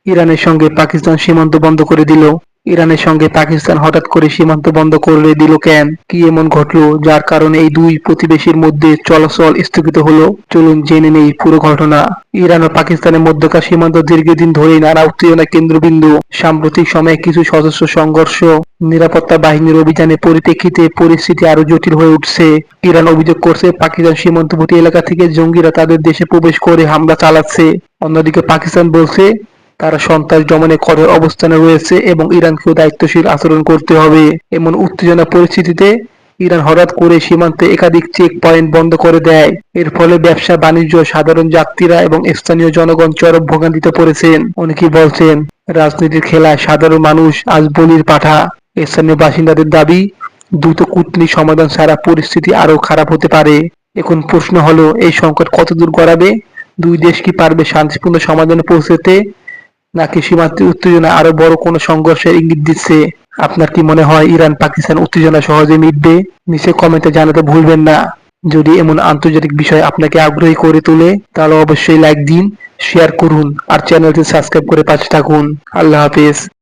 ইরানের সঙ্গে পাকিস্তান সীমান্ত বন্ধ করে দিল। ইরানের সঙ্গে পাকিস্তান হঠাৎ করে সীমান্ত বন্ধ করে দিল কেন? কি এমন ঘটলো যার কারণে এই দুই প্রতিবেশীর মধ্যে চলাচল স্থগিত হলো? চলুন জেনে নেই পুরো ঘটনা। ইরান ও পাকিস্তানের মধ্যকার সীমান্ত দীর্ঘদিন ধরেই নানা উত্তেজনার কেন্দ্রবিন্দু। সাম্প্রতিক সময়ে কিছু সশস্ত্র সংঘর্ষ, নিরাপত্তা বাহিনীর অভিযানের পরিপ্রেক্ষিতে পরিস্থিতি আরো জটিল হয়ে উঠছে। ইরান অভিযোগ করছে পাকিস্তান সীমান্তবর্তী এলাকা থেকে জঙ্গিরা তাদের দেশে প্রবেশ করে হামলা চালাচ্ছে। অন্যদিকে পাকিস্তান বলছে তারা সন্ত্রাস দমনে কঠোর অবস্থানে রয়েছে এবং ইরানকেও দায়িত্বশীল আচরণ করতে হবে। এমন উত্তেজনা পরিস্থিতিতে ইরান হঠাৎ করে সীমান্তে একাধিক চেক পয়েন্ট বন্ধ করে দেয়। এর ফলে ব্যবসা বাণিজ্য, সাধারণ যাত্রীরা এবং স্থানীয় জনগণ চরম ভোগান্তিতে পড়েছেন। অনেকেই বলছেন রাজনীতির খেলায় সাধারণ মানুষ আজ বলির পাঠা। স্থানীয় বাসিন্দাদের দাবি দ্রুত কূটনৈতিক সমাধান ছাড়া পরিস্থিতি আরও খারাপ হতে পারে। এখন প্রশ্ন হলো এই সংকট কতদূর গড়াবে? দুই দেশ কি পারবে শান্তিপূর্ণ সমাধানে পৌঁছতে, নাকি সীমান্তে উত্তেজনা আরো বড় কোনো সংঘর্ষের ইঙ্গিত দিচ্ছে? আপনার কি মনে হয় ইরান পাকিস্তান উত্তেজনা সহজে মিটবে? নিচে কমেন্টে জানাতে ভুলবেন না। যদি এমন আন্তর্জাতিক বিষয় আপনাকে আগ্রহী করে তোলে তাহলে অবশ্যই লাইক দিন, শেয়ার করুন আর চ্যানেলটি সাবস্ক্রাইব করে পাশে থাকুন। আল্লাহ হাফেজ।